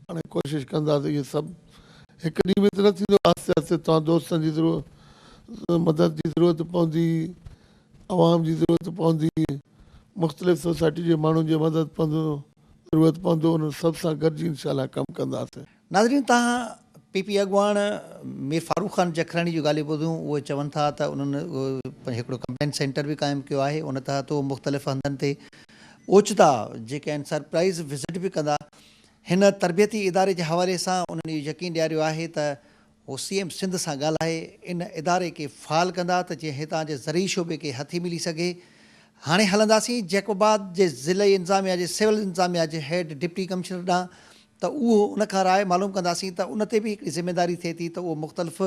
हाणे कोशिशि कंदासीं इहे सभु हिकु ॾींहं में त न थींदो आहिस्ते आहिस्ते तव्हां दोस्तनि जी ज़रूरत मदद जी ज़रूरत पवंदी आवाम जी ज़रूरत पवंदी मुख़्तलिफ़ सोसाइटी जे माण्हुनि जी मदद पवंदो ज़रूरत पवंदो उन सभ सां गॾिजी इनशा कमु कंदासीं। नाज़रीन तव्हां PP अॻुवाण मीर फारूक खान जखरानी जी ॻाल्हियूं ॿुधियूं उहे चवनि था त उन्हनि हिकिड़ो कंप्लेन सेंटर बि क़ाइमु कयो आहे उन तहत उहो मुख़्तलिफ़ हंधनि ते ओचिता जेके आहिनि सरप्राइज़ विज़िट बि कंदा हिन तरबियती इदारे जे हवाले सां उन्हनि इहो यकीन ॾियारियो आहे त उहो CM सिंध सां ॻाल्हाए इन इदारे खे फ़ाल कंदा त जीअं हितां जे ज़रई शोबे खे हथी मिली सघे। हाणे हलंदासीं जैकोबाद जे ज़िले इंतिज़ामिया जे सिविल इंतिज़ामिया जे हेड डिप्टी कमिश्नर ॾांहुं त उहो उन खां राय मालूम कंदासीं त उन ते बि हिकिड़ी ज़िमेदारी थिए थी त उहो मुख़्तलिफ़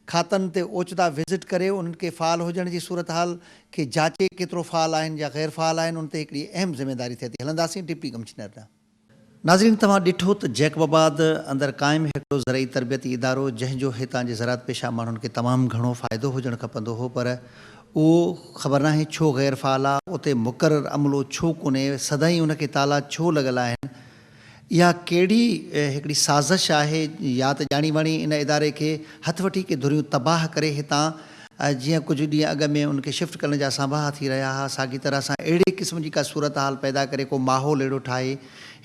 खातनि ते ओचिता विज़िट करे उन्हनि खे फ़ाल हुजण जी सूरत हाल खे जाचे केतिरो फ़ाल आहिनि या ग़ैर फ़ाल आहिनि उन ते हिकिड़ी अहम ज़िमेदारी थिए थी। हलंदासीं डिप्टी कमिश्नर ॾांहुं। नाज़रीन तव्हां ॾिठो त जैकोबाद अंदरि क़ाइमु हिकिड़ो ज़रई तरबियती इदारो जंहिंजो हितां जे ज़रात पेशा माण्हुनि खे तमामु घणो फ़ाइदो हुजणु खपंदो हो पर उहो ख़बर नाहे छो ग़ैर फ़ाल आहे उते मुक़ररु अमलो छो कोन्हे सदाईं उनखे ताला छो लॻल आहिनि इहा कहिड़ी हिकिड़ी साज़िश आहे या त ॼाणी वाणी इन इदारे खे हथ वठी के धुरियूं तबाह करे हितां जीअं कुझु ॾींहं अॻु में उनखे शिफ्ट करण जा संभाह थी रहिया हुआ साॻी तरह सां अहिड़े क़िस्म जी का सूरत हाल पैदा करे को माहौल अहिड़ो ठाहे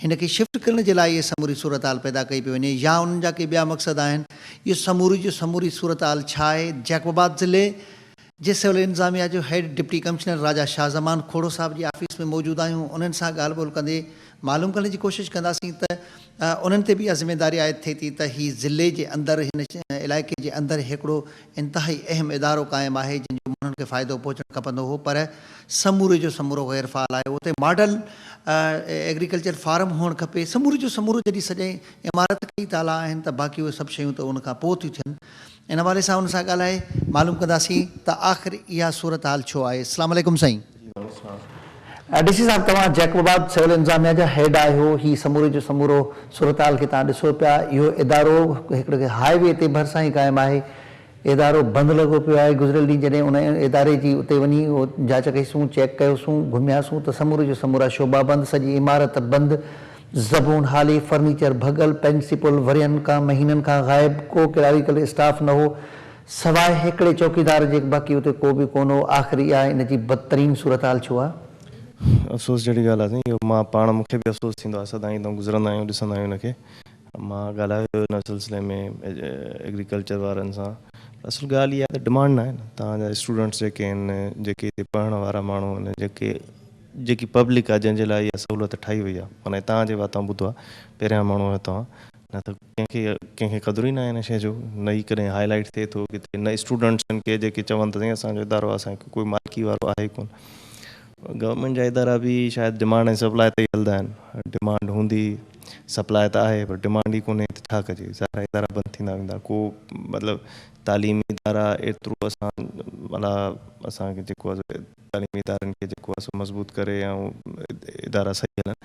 हिन खे शिफ्ट करण जे लाइ इहे समूरी सूरत हाल पैदा कई पई वञे या उन्हनि जा के ॿिया मक़सद आहिनि इहो समूरी जो समूरी सूरत हाल छा आहे। जैकोबाद ज़िले जे सिविल इंतिज़ामिया जो हेड डिप्टी कमिश्नर राजा शाह ज़मान खोड़ो साहब जी ऑफिस में मौजूदु आहियूं उन्हनि सां ॻाल्हि ॿोल कंदे मालूम करण जी कोशिशि कंदासीं त उन्हनि ते बि इहा ज़िमेदारी आयत थिए थी त हीअ ज़िले जे अंदरि हिन इलाइक़े जे अंदरि हिकिड़ो इंतिहाई अहम इदारो क़ाइमु आहे जंहिंजो माण्हुनि खे फ़ाइदो पहुचणु खपंदो हो पर समूरे जो समूरो ग़ैर फ़ाल आहे। उते मॉडल एग्रीकल्चर फार्म हुअणु खपे समूरे जो समूरो जॾहिं सॼे इमारत कई ताला आहिनि त बाक़ी उहे सभु शयूं त उन खां पोइ थियूं थियनि इन हवाले सां उन सां ॻाल्हाए मालूम कंदासीं त आख़िर इहा सूरत हाल छो आहे। अस्सलाम वालेकुम साईं। डीसी साहब तव्हां जैकबाबाद सिविल इंतजामिया जा हेड आहियो, ही समूरे जो समूरो सूरताल खे तव्हां ॾिसो पिया, इहो इदारो हिकिड़े हाईवे ते भरिसां ई क़ाइमु आहे, इदारो बंदि लॻो पियो आहे। गुज़िरियल ॾींहुं जॾहिं उन इदारे जी उते वञी जांच कईसूं, चेक कयोसीं, घुमियासीं त समूरे जो समूरा शोभा बंदि, सॼी इमारत बंदि, ज़बून हाली, फर्नीचर भॻल, प्रिंसिपल वरियनि खां महीननि खां ग़ाइब, को क्लैरिकल स्टाफ न हो, सवाइ हिकिड़े चौकीदार जे, बाक़ी उते को बि कोन हो। आख़िर इहा इन जी बदतरीन सूरत हाल छो आहे? अफ़सोस जहिड़ी ॻाल्हि आहे साईं, इहो मां पाण मूंखे बि अफ़सोस थींदो आहे, सदाईं त गुज़रंदा आहियूं, ॾिसंदा आहियूं हिनखे। मां ॻाल्हायो हिन सिलसिले में एग्रीकल्चर वारनि सां। असुल ॻाल्हि इहा आहे त डिमांड न आहे न, तव्हांजा स्टूडेंट्स जेके आहिनि, जेके हिते पढ़ण वारा माण्हू आहिनि, जेकी पब्लिक आहे जंहिंजे लाइ इहा सहूलियत ठाही वई आहे, माना तव्हांजे वातां ॿुधो आहे, पहिरियां माण्हू आहियो तव्हां, न त कंहिंखे क़दुरु ई न आहे हिन शइ जो, न ई कॾहिं हाईलाइट थिए थो किथे, न स्टूडेंट्स आहिनि के जेके चवनि त साईं असांजो इदारो आहे, असांखे कोई मालिकी वारो आहे ई कोन। गवर्नमेंट जा इदारा बि शायदि डिमांड ऐं सप्लाई ते ई हलंदा आहिनि, डिमांड हूंदी सप्लाई त आहे, पर डिमांड ई कोन्हे त छा कजे, सारा इदारा बंदि थींदा वेंदा। को मतिलबु तालीमी इदारा एतिरो माना असांखे जेको आहे तालीमी इदारनि खे जेको आहे मज़बूत करे ऐं इदारा सही हलनि,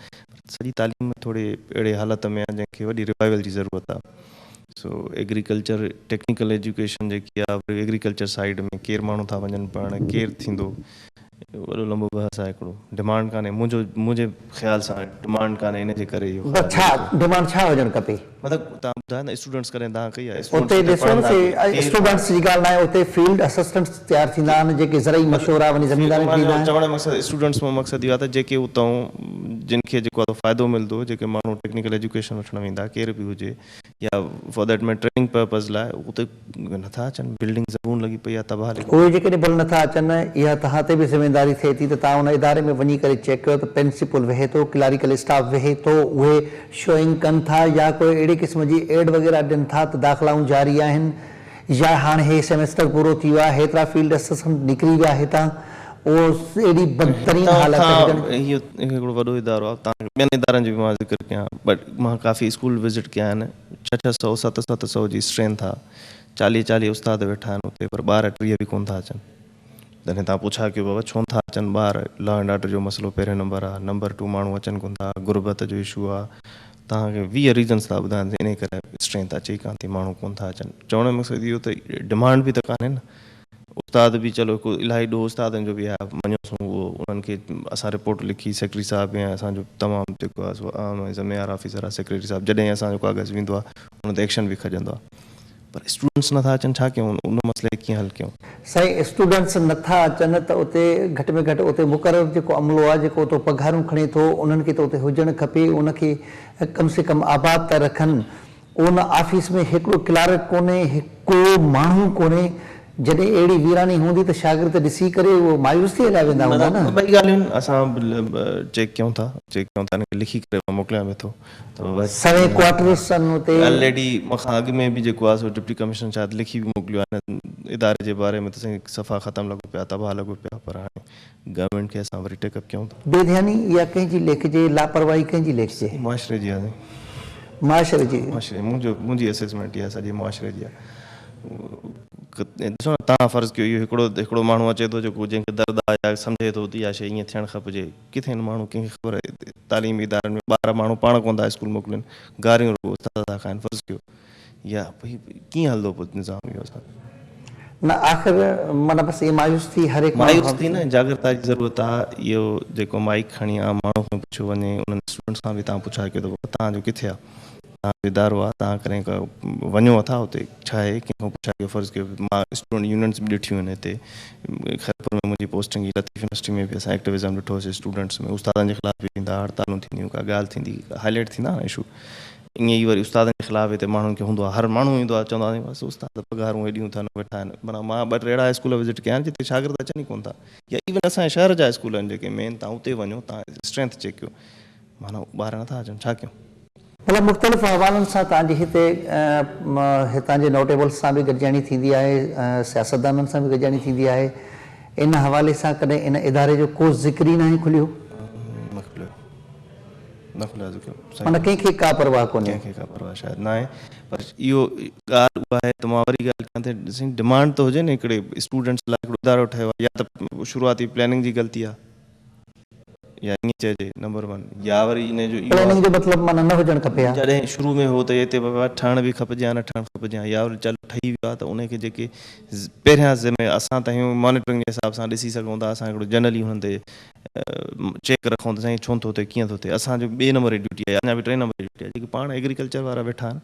सॼी तालीम में थोरी अहिड़े हालत में आहे जंहिंखे वॾी रिवाइवल जी ज़रूरत आहे। सो एग्रीकल्चर टेक्निकल एजुकेशन जेकी आहे, एग्रीकल्चर साइड में केरु माण्हू था वञनि पढ़णु, केरु थींदो, वॾो लंबो बहस आहे हिकिड़ो। डिमांड कान्हे, मुंहिंजे ख़्याल सां डिमांड कान्हे, इन जे करे इहो छा डिमांड छा हुजणु खपे? मतिलबु तव्हां ॿुधायो न, स्टूडेंट्स कॾहिं तव्हां कई आहे? उते ॾिसो न, स्टूडेंट्स जी ॻाल्हि न आहे, उते फील्ड असिस्टेंट्स तयारु थींदा आहिनि, जेके ज़रई मशवरा वञी ज़मीनदारनि खे ॾींदा आहिनि। चवण जो मक़सदु स्टूडेंट्स में मक़सदु इहो आहे त जेके उतां जिन खे जेको आहे फ़ाइदो मिलंदो, जेके माण्हू टेक्निकल एजुकेशन वठणु वेंदा, केरु बि हुजे, या फॉर दैट में ट्रेनिंग पर्पज़ लाइ उते नथा अचनि, बिल्डिंग ज़बून लॻी पई आहे, तबाह लॻी। उहे जेकॾहिं भले नथा अचनि, इहा तव्हां ते बि ज़िमेदारी थिए थी त तव्हां उन इदारे में वञी करे चेक कयो त प्रिंसिपल वेहे थो, क्लैरिकल स्टाफ वेहे थो, उहे शोइंग कनि था, या कोई अहिड़ी क़िस्म जी एड वग़ैरह ॾियनि था त दाख़िलाऊं जारी आहिनि, या हाणे हे सेमेस्टर पूरो थी वियो आहे, हेतिरा फील्ड असिस्टेंट निकिरी विया हितां, उहो एॾी बदतरीन हालत। इहो हिकिड़ो वॾो इदारो आहे, तव्हां ॿियनि इदारनि जो बि मां ज़िक्र कयां, बट मां काफ़ी स्कूल विज़िट कया आहिनि, 600 700 जी स्ट्रेंथ आहे, 40 उस्ताद वेठा आहिनि उते, पर ॿार 30 बि कोन था अचनि। तॾहिं तव्हां पुछा कयो बाबा छो था अचनि ॿार? लॉ एंड ऑर्डर जो मसइलो पहिरें नंबर आहे, नंबर 2 माण्हू अचनि कोन था, गुरबत जो इशू आहे, तव्हांखे 20 रीज़न्स था ॿुधाइनि, इन करे स्ट्रेंथ अचे कान थी, माण्हू कोन था अचनि। चवण जो मक़सदु इहो त डिमांड बि त कान्हे न। उस्ताद बि चलो इलाही ॾोह उस्तादनि जो बि आहे, मञोसूं उहो, उन्हनि खे असां रिपोर्ट लिखी, सेक्रेटरी साहिबु या असांजो तमामु जेको आहे सो आम ज़िम्मेवार ऑफिसर आहे सेक्रेटरी साहिबु, जॾहिं असांजो कागज़ वेंदो आहे उन ते एक्शन बि खजंदो आहे, पर स्टूडेंट्स नथा अचनि, छा कयूं? उन मसइले कीअं हल कयूं? साईं, स्टूडेंट्स नथा अचनि त उते घटि में घटि उते मुक़ररु जेको अमलो आहे, जेको उते पघारूं खणे थो, उन्हनि खे त उते हुजणु खपे, उनखे कम से कम आबाद था रखनि। उन ऑफिस में हिकिड़ो क्लार्क कोन्हे, हिकु माण्हू कोन्हे, जॾहिं अहिड़ी वीरानी हूंदी त शागिर्द ॾिसी करे उहो मायूस थी हलिया वेंदा हूंदा न। ॿई ॻाल्हियूं असां चेक कयूं था, हिनखे लिखी करे मां मोकिलियां वेठो, त सवे क्वार्टर्स उते ऑलरेडी मूंखां अॻु में बि जेको आहे सो डिप्टी कमिश्नर शायदि लिखी बि मोकिलियो आहे इदारे जे बारे में, त साईं सफ़ा ख़तमु लॻो पिया, तबाह लॻो पिया, पर हाणे गवर्नमेंट खे असां वरी टेकअप कयूं था। बेध्यानी या कंहिंजी लेखिजे, लापरवाही कंहिंजी लेखिजे? मुआशरे जी आहे, माशरे जी। मुंहिंजी असेसमेंट इहा सॼी मुआशरे जी आहे। ॾिसो न, तव्हां फ़र्ज़ु कयो इहो हिकिड़ो माण्हू अचे थो जेको जंहिंखे दर्द आहे या सम्झे थो त इहा शइ ईअं थियणु खपिजे, किथे आहिनि माण्हू? कंहिंखे ख़बर आहे? तालीमी इदारनि में ॿार माण्हू पाण कोन था स्कूल मोकिलनि, गारियूं रुॻो उस्ताद था खाइनि, फ़र्ज़ु कयो, या भई कीअं हलंदो पोइ निज़ाम इहो? असां न आख़िर माना बसि इहा मायूस थी, हर हिकु मायूस थी न, जागृता जी ज़रूरत आहे। इहो जेको माइक खणी आम माण्हू खां पुछियो वञे, उन्हनि स्टूडेंट्स खां बि तव्हां पुछा कयो त तव्हांजो किथे आहे, तव्हांजो इदारो आहे, तव्हां कॾहिं वञो अथा उते, छा आहे, कंहिंखां पुछा कयो। फ़र्ज़ु कयो मां स्टूडेंट यूनियन्स बि ॾिठियूं आहिनि हिते, खैरपुर में मुंहिंजी पोस्टिंग, लतीफ़ यूनिवर्सिटी में बि असां एक्टिविज़म ॾिठोसीं स्टूडेंट्स में, उस्तादनि जे ख़िलाफ़ बि थींदा, हड़तालूं थींदियूं, का ॻाल्हि थींदी, हाईलाइट थींदा न इशू, ईअं ई वरी उस्तादनि जे ख़िलाफ़ हिते माण्हुनि खे हूंदो आहे, हर माण्हू ईंदो आहे, चवंदा आहियूं बसि उस्ताद पघारूं हेॾियूं था न वेठा आहिनि। माना मां 2-3 अहिड़ा स्कूल विज़िट कया आहिनि जिते शागिर्द अचनि ई कोन था, या इवन असांजे शहर जा स्कूल आहिनि जेके मेन, तव्हां उते वञो, तव्हां स्ट्रेंथ चेक कयो, माना ॿार नथा अचनि, छा कयूं? मतिलबु मुख़्तलिफ़ हवालनि सां तव्हांजे हिते हितां जे नोटेबल्स सां बि गॾिजाणी थींदी आहे, सियासतदाननि सां बि गॾिजाणी थींदी आहे, इन हवाले सां कॾहिं इन इदारे जो को ज़िक्र ई न आहे खुलियो? न खुलियो ज़िक्र, माना कंहिंखे का परवाह कोन्हे, कंहिंखे का परवाह शायदि न आहे, पर इहो ॻाल्हि उहा आहे त मां वरी ॻाल्हि कयां त डिमांड त हुजे न, हिकिड़े स्टूडेंट्स लाइ हिकिड़ो इदारो ठहियो आहे, या त शुरूआती प्लानिंग जी ग़लती आहे, या ईअं चइजे नंबर 1 या वरी इन जो इहो प्लानिंग जो मतिलबु माना न हुजणु खपे हा। जॾहिं शुरू में हो त हिते बाबा ठहण बि खपजे या न ठहणु खपजे या वरी चलो ठही वियो आहे त उनखे जेके पहिरियां ज़िम्मे असां त आहियूं मॉनिटरिंग जे हिसाब सां ॾिसी सघूं था, असां हिकिड़ो जनरली हुननि ते चेक रखूं त साईं छो थो थिए कीअं थो थिए। असांजो 2 नंबर जी ड्यूटी आहे, अञा बि 3 नंबर जी ड्यूटी आहे। जेके पाण एग्रीकल्चर वारा वेठा आहिनि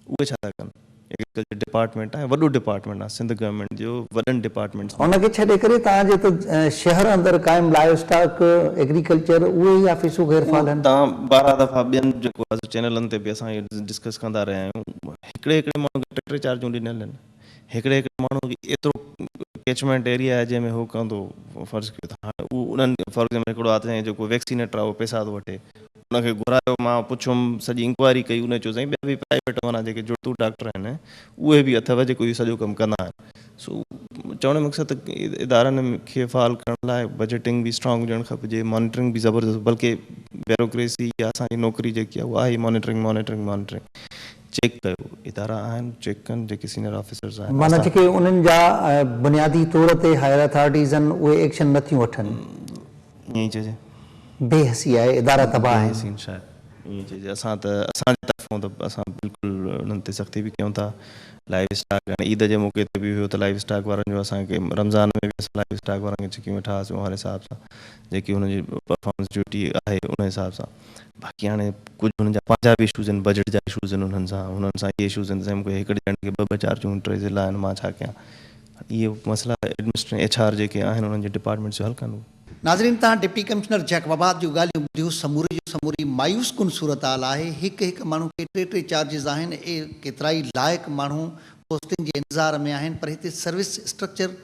उहे छा था कनि, एग्रीकल्चर डिपार्टमेंट आहे, वॾो डिपार्टमेंट आहे सिंध गवर्नमेंट जो, वॾनि डिपार्टमेंट्स उनखे छॾे करे तव्हांजे त शहर अंदरि क़ाइमु लाइव स्टॉक एग्रीकल्चर उहे ई ऑफिसूं गैरफ़ाल आहिनि। तव्हां 12 दफ़ा ॿियनि जेको आहे चैनलनि ते बि असां इहो डिस्कस कंदा रहिया आहियूं। हिकिड़े माण्हू खे 3 चार्जूं ॾिनल आहिनि, हिकिड़े माण्हू खे एतिरो कैचमेंट एरिया आहे जंहिंमें हू कंदो फ़र्ज़ु कयो त हाणे उहो उन्हनि फॉर एग्जाम्पल हिकिड़ो आहे जेको वैक्सीनेटर आहे उहो पैसा थो वठे, उनखे घुरायो, मां पुछियुमि सॼी इंक्वायरी कई, उन चयो साईं ॿिया बि प्राइवेट माना जेके जुड़तू डॉक्टर आहिनि उहे बि अथव जेको इहो सॼो कमु कंदा आहिनि। सो चवण जो मक़सदु त इदारनि खे फ़ाल करण लाइ बजटिंग बि स्ट्रॉन्ग हुजणु खपिजे, मॉनिटरिंग बि ज़बरदस्त, बल्कि ब्यूरोक्रेसी या असांजी नौकिरी जेकी आहे उहा आहे मॉनिटरिंग चेक कयो, इदारा आहिनि चेक कनि, जेके सीनियर ऑफिसर्स आहिनि माना जेके उन्हनि जा बुनियादी तौर ते हायर अथॉरिटीज़ आहिनि उहे एक्शन नथियूं वठनि, ईअं ई चइजे बेहसी आहे, इदारा तबाह आहिनि। सीन शायदि ईअं चइजे। असां त असांजे तरफ़ां त असां बिल्कुलु उन्हनि ते सख़्ती बि कयूं था। लाइव स्टॉक हाणे ईद जे मौक़े ते बि हुयो त लाइव स्टॉक वारनि जो असांखे रमज़ान में बि असां लाइव स्टॉक वारनि खे चिकियूं वेठा हुआसीं हर हिसाब सां जेकी हुनजी परफॉर्मेंस ड्यूटी आहे उन हिसाब सां। बाक़ी हाणे कुझु हुननि जा पंहिंजा बि इशूज़ आहिनि, बजट जा इशूज़ आहिनि, हुननि सां इहे इशूज़ आहिनि, मूंखे हिकिड़े ॼणे खे 2-2 चार्जूं 3 ज़िला आहिनि, मां छा कयां। इहे मसइला एडमिनिस्ट्रेशन HR जेके आहिनि उन्हनि जे डिपार्टमेंट जो हल कनि। नाज़रीन, तव्हां डिप्टी कमिश्नर जैकबाबाद जूं ॻाल्हियूं ॿुधियूं। समूरी जो समूरी मायूस कुन सूरत हाल आहे। हिकु माण्हू खे 3 चार्जिस आहिनि, केतिरा ई लाइक़ु माण्हू पोस्टिंग जे इंतज़ार में आहिनि, पर हिते सर्विस स्ट्रक्चर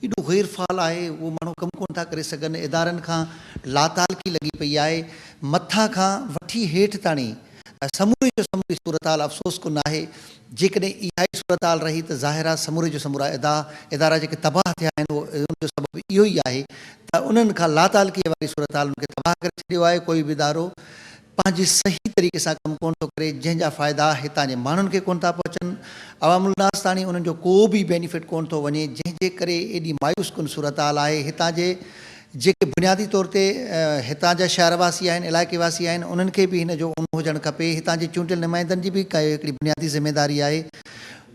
एॾो गैरफ़ाल आहे, उहो माण्हू कमु कोन था करे सघनि। इदारनि खां लातालकी लॻी पई आहे, मथां खां वठी हेठि ताणी समूरे जो समूरी सूरत हाल अफ़सोस कोन आहे। जेकॾहिं इहा ई सूरत हाल रही त ज़ाहिर आहे समूरे जो समूरा इदारा जेके तबाह थिया आहिनि उनजो सबबु इहो ई आहे त उन्हनि खां लातालकीअ वारी सूरत हाल उनखे तबाह करे छॾियो आहे। कोई बि इदारो पंहिंजी सही तरीक़े सां कमु कोन थो करे, जंहिंजा फ़ाइदा हितां जे माण्हुनि खे कोन था पहुचनि, अवामुल नास ताणी उन्हनि जो को बि बेनिफिट कोन थो वञे, जंहिंजे करे एॾी मायूस कुन सूरत हाल आहे। हितां जे जेके बुनियादी तौर ते हितां जा शहरवासी आहिनि, इलाइक़े वासी आहिनि, उन्हनि खे बि हिन जो उन हुजणु खपे। हितां जे चूंडियल नुमाइंदनि जी बि काई हिकिड़ी बुनियादी ज़िमेदारी आहे।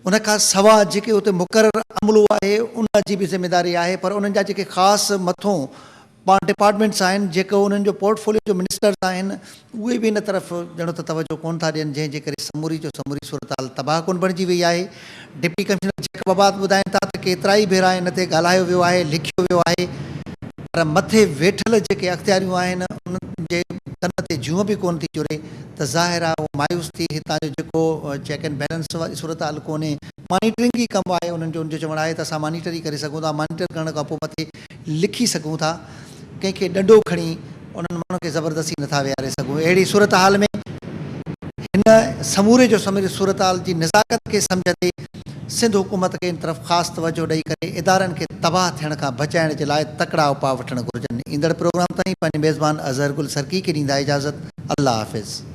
उन खां सवाइ जेके उते मुक़ररु अमलो आहे उन जी बि ज़िमेदारी आहे, पर उन्हनि जा जेके ख़ासि मथों डिपार्टमेंट्स आहिनि, जेको उन्हनि जो पोर्टफोलियो जो मिनिस्टर्स आहिनि, उहे बि इन तरफ़ ॼणो त तवजो कोन था ॾियनि, जंहिंजे करे समूरी जो समूरी सूरत हाल तबाह कोन बणिजी वई आहे। डिप्टी कमिश्नर जैकबाबाद ॿुधाइनि था त केतिरा ई भेरा इन ते ॻाल्हायो वियो आहे, लिखियो वियो आहे, पर मथे वेठल जेके अख़्तियारियूं आहिनि उन्हनि जे कन ते जूं बि कोन थी जुड़े, त ज़ाहिर आहे उहो मायूस थी। हितां जो जेको चेक एंड बैलेंस वारी सूरत हाल कोन्हे, मॉनिटरिंग ई कमु आहे उन्हनि जो। उनजो चवणु आहे त असां मॉनिटर ई करे सघूं था, मॉनिटर करण खां पोइ मथे लिखी सघूं था, कंहिंखे ॾंडो खणी उन्हनि माण्हुनि खे ज़बरदस्ती नथा विहारे सघूं। अहिड़ी सूरत हाल में हिन समूरे जो समूरे सूरत हाल जी नज़ाकत खे सम्झंदे सिंध हुकूमत खे इन तरफ़ ख़ासि तवजो ॾेई करे इदारनि खे तबाह थियण खां बचाइण जे लाइ तकड़ा उपाउ वठणु घुरिजनि। ईंदड़ प्रोग्राम ताईं पंहिंजे मेज़बान अज़हर गुल सरकी खे ॾींदा इजाज़त। अल्लाह हाफ़िज़।